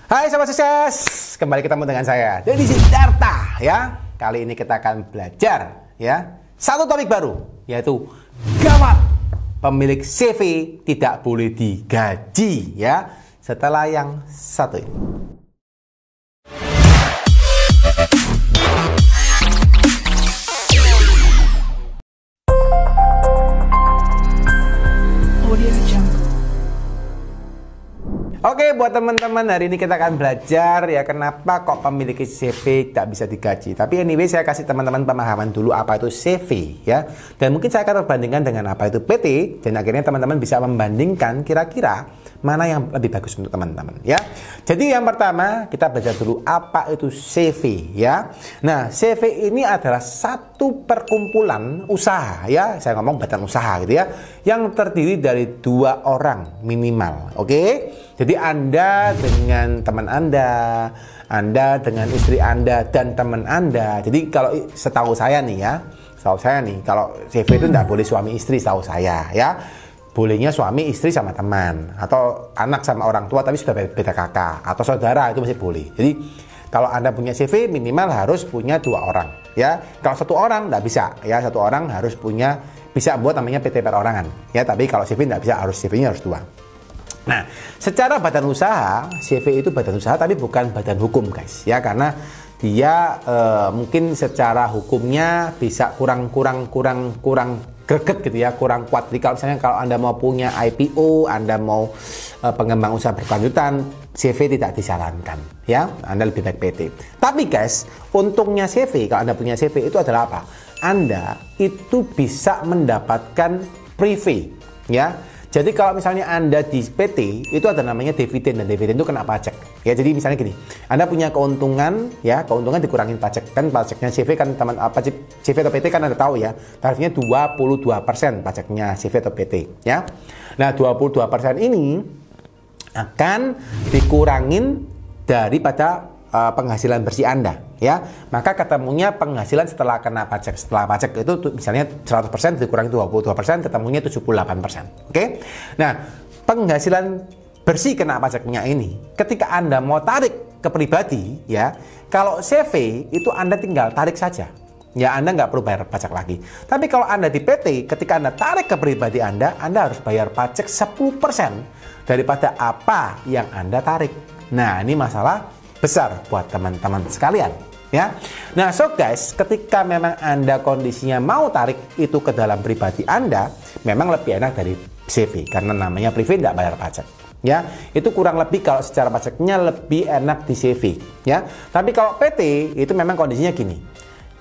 Hai sahabat sukses, kembali ketemu dengan saya Deddy Sidarta ya. Kali ini kita akan belajar ya satu topik baru, yaitu gawat, pemilik CV tidak boleh digaji ya. Setelah yang satu ini. Oke, buat teman-teman, hari ini kita akan belajar ya kenapa kok pemilik CV tidak bisa digaji. Tapi anyway, saya kasih teman-teman pemahaman dulu apa itu CV ya. Dan mungkin saya akan perbandingkan dengan apa itu PT, dan akhirnya teman-teman bisa membandingkan kira-kira mana yang lebih bagus untuk teman-teman ya. Jadi yang pertama kita belajar dulu apa itu CV ya. Nah, CV ini adalah satu perkumpulan usaha ya. Saya ngomong badan usaha gitu ya, yang terdiri dari 2 orang minimal. Oke. Jadi Anda dengan teman Anda dengan istri Anda dan teman Anda. Jadi kalau setahu saya nih, kalau CV itu tidak boleh suami istri, setahu saya ya. Bolehnya suami istri sama teman, atau anak sama orang tua tapi sudah beda kakak, atau saudara, itu masih boleh. Jadi kalau Anda punya CV minimal harus punya 2 orang ya. Kalau 1 orang tidak bisa ya, 1 orang harus punya, bisa buat namanya PT perorangan ya. Tapi kalau CV tidak bisa, harus CV-nya harus 2. Nah, secara badan usaha, CV itu badan usaha tapi bukan badan hukum guys ya, karena dia mungkin secara hukumnya bisa kurang greget gitu ya, kurang kuat. Jadi kalau misalnya kalau Anda mau punya IPO, Anda mau pengembang usaha berkelanjutan, CV tidak disarankan ya, Anda lebih baik PT. Tapi guys, untungnya CV, kalau Anda punya CV itu adalah apa? Anda itu bisa mendapatkan private ya. Jadi kalau misalnya Anda di PT, itu ada namanya dividen, dan dividen itu kena pajak. Ya, jadi misalnya gini, Anda punya keuntungan, ya, keuntungan dikurangin pajak. Kan pajaknya CV kan CV atau PT kan Anda tahu ya, tarifnya 22% pajaknya CV atau PT, ya. Nah, 22% ini akan dikurangin daripada penghasilan bersih Anda, ya. Maka ketemunya penghasilan setelah kena pajak. Setelah pajak itu misalnya 100% dikurangi 22%, ketemunya 78%. Oke. Nah, penghasilan bersih kena pajaknya ini, ketika Anda mau tarik ke pribadi, ya, kalau CV itu Anda tinggal tarik saja. Ya, Anda nggak perlu bayar pajak lagi. Tapi kalau Anda di PT, ketika Anda tarik ke pribadi Anda harus bayar pajak 10% daripada apa yang Anda tarik. Nah, ini masalah besar buat teman-teman sekalian ya. Nah, so guys, ketika memang Anda kondisinya mau tarik itu ke dalam pribadi Anda, memang lebih enak dari CV karena namanya private, tidak bayar pajak ya. Itu kurang lebih kalau secara pajaknya lebih enak di CV ya. Tapi kalau PT itu memang kondisinya gini.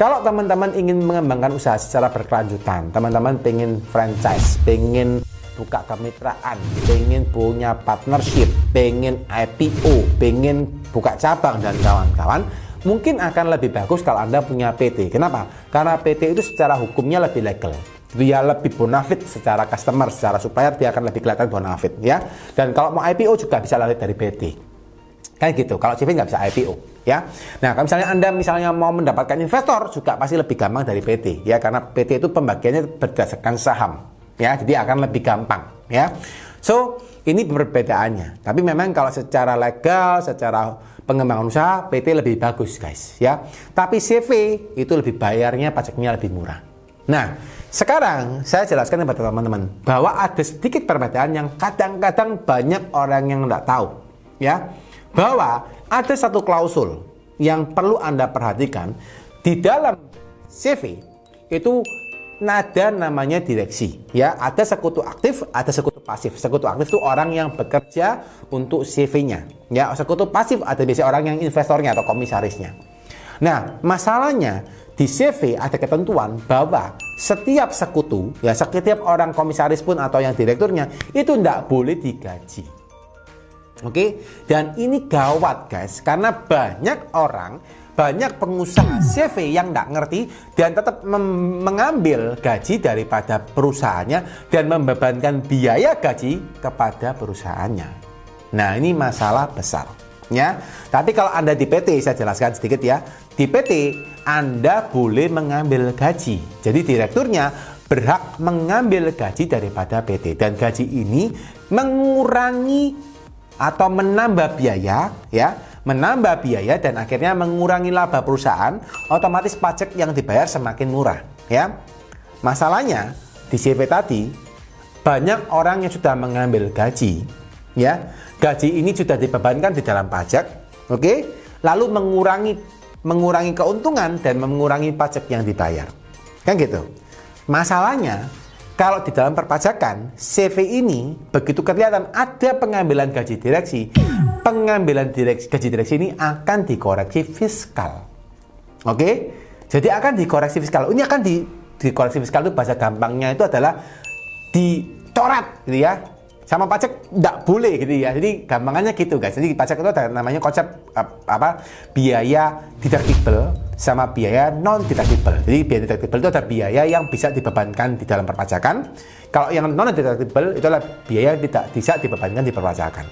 Kalau teman-teman ingin mengembangkan usaha secara berkelanjutan, teman-teman pengen franchise, pengen buka kemitraan, pengen punya partnership, pengen IPO, pengen buka cabang dan kawan-kawan, mungkin akan lebih bagus kalau Anda punya PT. Kenapa? Karena PT itu secara hukumnya lebih legal. Dia lebih bonafit secara customer, secara supplier dia akan lebih kelihatan bonafit ya. Dan kalau mau IPO juga bisa lari dari PT. Kan gitu. Kalau CV nggak bisa IPO ya. Nah, kalau misalnya Anda mau mendapatkan investor juga pasti lebih gampang dari PT ya, karena PT itu pembagiannya berdasarkan saham. Ya, jadi akan lebih gampang ya. So, ini perbedaannya. Tapi memang kalau secara legal, secara pengembangan usaha, PT lebih bagus guys ya. Tapi CV itu lebih bayarnya pajaknya lebih murah. Nah, sekarang saya jelaskan kepada teman-teman bahwa ada sedikit perbedaan yang kadang-kadang banyak orang yang tidak tahu ya. Bahwa ada satu klausul yang perlu Anda perhatikan di dalam CV itu. Nada namanya direksi ya, ada sekutu aktif, ada sekutu pasif. Sekutu aktif itu orang yang bekerja untuk CV-nya ya, sekutu pasif ada biasanya orang yang investornya atau komisarisnya. Nah, masalahnya di CV ada ketentuan bahwa setiap sekutu ya, setiap orang komisaris pun atau yang direkturnya itu tidak boleh digaji. Oke, dan ini gawat guys, karena banyak pengusaha CV yang nggak ngerti dan tetap mengambil gaji daripada perusahaannya dan membebankan biaya gaji kepada perusahaannya. Nah, ini masalah besar ya. Tapi kalau Anda di PT, saya jelaskan sedikit ya. Di PT Anda boleh mengambil gaji. Jadi direkturnya berhak mengambil gaji daripada PT, dan gaji ini mengurangi atau menambah biaya, ya, menambah biaya dan akhirnya mengurangi laba perusahaan, otomatis pajak yang dibayar semakin murah, ya. Masalahnya di CV tadi banyak orang yang sudah mengambil gaji, ya. Gaji ini sudah dibebankan di dalam pajak, oke? Lalu mengurangi keuntungan dan mengurangi pajak yang dibayar. Kan gitu. Masalahnya kalau di dalam perpajakan, CV ini begitu kelihatan ada pengambilan gaji direksi, gaji direksi ini akan dikoreksi fiskal. Oke? Jadi akan dikoreksi fiskal. Ini akan dikoreksi fiskal itu bahasa gampangnya itu adalah dicoret gitu ya. Sama pajak tidak boleh gitu ya. Jadi gampangannya gitu guys. Jadi pajak itu ada namanya konsep biaya deductible sama biaya non deductible. Jadi biaya deductible itu ada biaya yang bisa dibebankan di dalam perpajakan. Kalau yang non deductible itu adalah biaya yang tidak bisa dibebankan di perpajakan.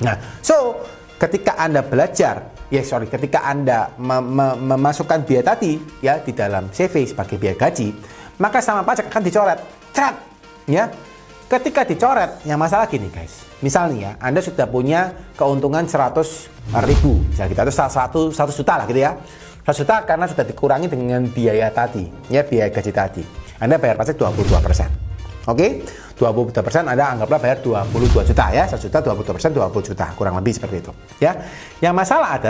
Nah, so ketika Anda belajar, ketika Anda memasukkan biaya tadi ya di dalam CV sebagai biaya gaji, maka sama pajak akan dicoret. Crat, ya. Ketika dicoret, yang masalah gini guys. Misalnya ya, Anda sudah punya keuntungan 100.000, misalnya gitu, atau 100 juta lah gitu ya. 100 juta karena sudah dikurangi dengan biaya tadi, ya biaya gaji tadi. Anda bayar pajak 22%. Oke? 22% Anda anggaplah bayar 22 juta ya. 1 juta 22% 20 juta, kurang lebih seperti itu. Ya. Yang masalah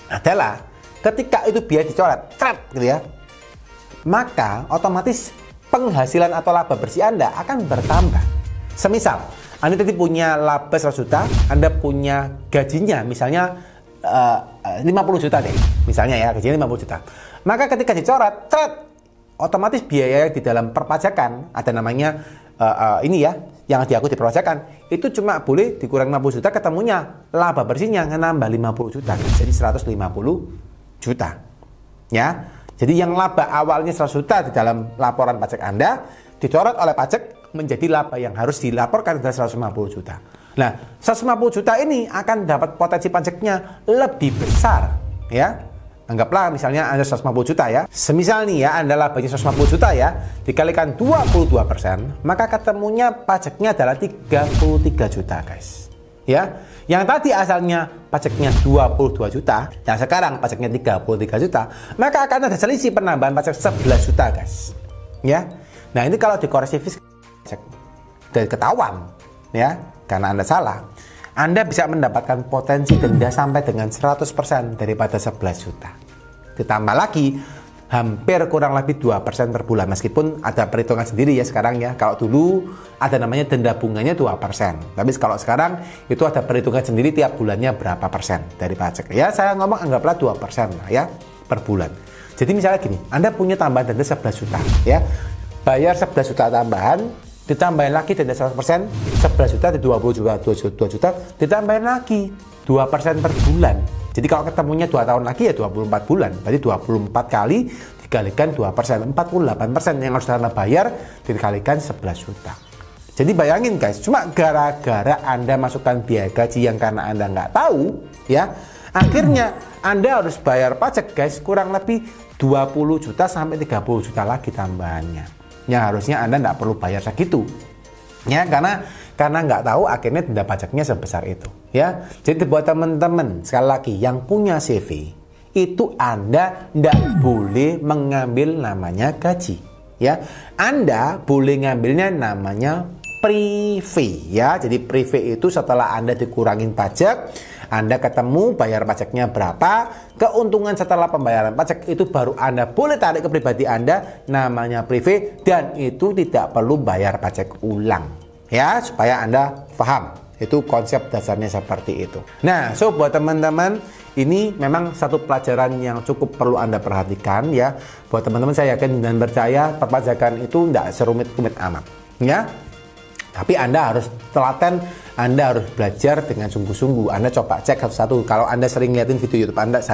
adalah ketika itu biaya dicoret, gitu ya. Maka otomatis penghasilan atau laba bersih Anda akan bertambah. Semisal, Anda tadi punya laba 100 juta, Anda punya gajinya misalnya 50 juta deh. Misalnya ya, gajinya 50 juta. Maka ketika dicoret, otomatis biaya di dalam perpajakan, ada namanya ini ya, yang diakui di perpajakan, itu cuma boleh dikurang 50 juta, ketemunya laba bersihnya nambah 50 juta. Jadi 150 juta. Ya. Jadi yang laba awalnya 100 juta di dalam laporan pajak Anda dicoret oleh pajak menjadi laba yang harus dilaporkan adalah 150 juta. Nah, 150 juta ini akan dapat potensi pajaknya lebih besar, ya. Anggaplah misalnya Anda 150 juta ya. Semisal nih ya, Anda labanya 150 juta ya, dikalikan 22%, maka ketemunya pajaknya adalah 33 juta, guys. Ya. Yang tadi asalnya pajaknya 22 juta, yang sekarang pajaknya 33 juta, maka akan ada selisih penambahan pajak 11 juta, guys. Ya. Nah, ini kalau dikoreksi fiskal dari ketahuan, ya, karena Anda salah, Anda bisa mendapatkan potensi denda sampai dengan 100% daripada 11 juta. Ditambah lagi hampir kurang lebih 2% per bulan, meskipun ada perhitungan sendiri ya sekarang ya. Kalau dulu ada namanya denda bunganya 2%, tapi kalau sekarang itu ada perhitungan sendiri tiap bulannya berapa persen dari pajak. Ya saya ngomong anggaplah 2% lah ya per bulan. Jadi misalnya gini, Anda punya tambahan denda 11 juta ya, bayar 11 juta tambahan, ditambahin lagi denda 100%, 11 juta di 20 juta, 2 juta, ditambahin lagi 2% per bulan. Jadi kalau ketemunya 2 tahun lagi ya 24 bulan. Berarti 24 kali dikalikan 2%, 48% yang harus Anda bayar dikalikan 11 juta. Jadi bayangin guys, cuma gara-gara Anda masukkan biaya gaji yang karena Anda nggak tahu, ya, akhirnya Anda harus bayar pajak guys kurang lebih 20 juta sampai 30 juta lagi tambahannya. Yang harusnya Anda nggak perlu bayar segitu. Ya, karena nggak tahu akhirnya denda pajaknya sebesar itu ya. Jadi buat teman-teman sekali lagi yang punya CV itu Anda nggak boleh mengambil namanya gaji ya. Anda boleh ngambilnya namanya prive ya. Jadi prive itu setelah Anda dikurangin pajak, Anda ketemu bayar pajaknya berapa, keuntungan setelah pembayaran pajak itu baru Anda boleh tarik ke pribadi Anda, namanya prive, dan itu tidak perlu bayar pajak ulang. Ya, supaya Anda paham. Itu konsep dasarnya seperti itu. Nah, so buat teman-teman, ini memang satu pelajaran yang cukup perlu Anda perhatikan ya. Buat teman-teman saya yakin dan percaya perpajakan itu tidak serumit-rumit amat. Ya. Tapi Anda harus telaten, Anda harus belajar dengan sungguh-sungguh. Anda coba cek satu-satu. Kalau Anda sering liatin video YouTube Anda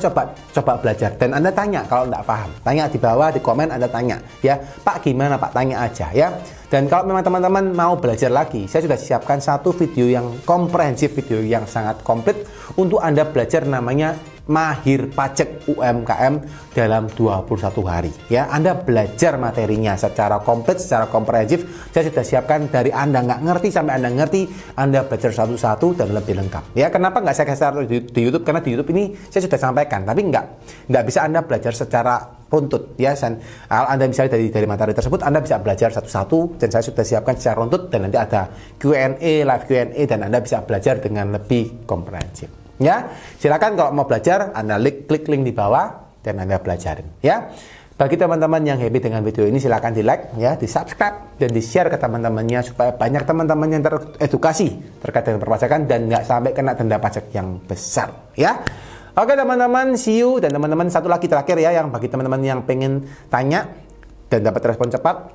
coba belajar dan Anda tanya kalau tidak paham. Tanya di bawah di komen, Anda tanya ya, Pak gimana Pak, tanya aja ya. Dan kalau memang teman-teman mau belajar lagi, saya sudah siapkan satu video yang komprehensif, video yang sangat komplit untuk Anda belajar namanya Mahir Pajak UMKM dalam 21 hari. Ya, Anda belajar materinya secara komplit, secara komprehensif. Saya sudah siapkan dari Anda nggak ngerti sampai Anda ngerti, Anda belajar satu-satu dan lebih lengkap. Ya, kenapa nggak saya kasih tahu di YouTube? Karena di YouTube ini saya sudah sampaikan, tapi nggak bisa Anda belajar secara runtut. Ya, Anda misalnya dari materi tersebut, Anda bisa belajar satu-satu dan saya sudah siapkan secara runtut dan nanti ada Q&A, live Q&A dan Anda bisa belajar dengan lebih komprehensif. Ya, silakan kalau mau belajar Anda klik link di bawah dan Anda belajarin. Ya, bagi teman-teman yang happy dengan video ini silakan di like, ya, di subscribe dan di share ke teman-temannya supaya banyak teman-teman yang teredukasi terkait dengan perpajakan dan nggak sampai kena denda pajak yang besar. Ya, oke teman-teman, see you. Dan teman-teman satu lagi terakhir ya, yang bagi teman-teman yang pengen tanya dan dapat respon cepat,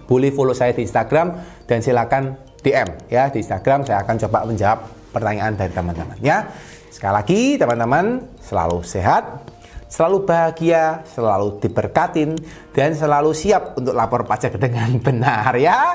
boleh follow saya di Instagram dan silakan DM ya di Instagram. Saya akan coba menjawab pertanyaan dari teman-teman ya. Sekali lagi teman-teman, selalu sehat, selalu bahagia, selalu diberkatin dan selalu siap untuk lapor pajak dengan benar ya.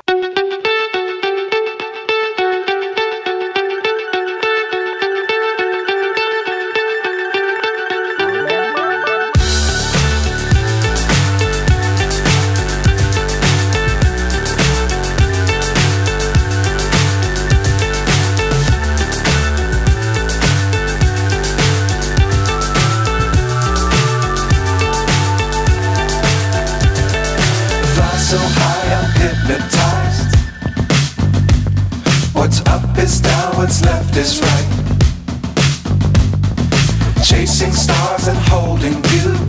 So high I'm hypnotized. What's up is down, what's left is right. Chasing stars and holding you.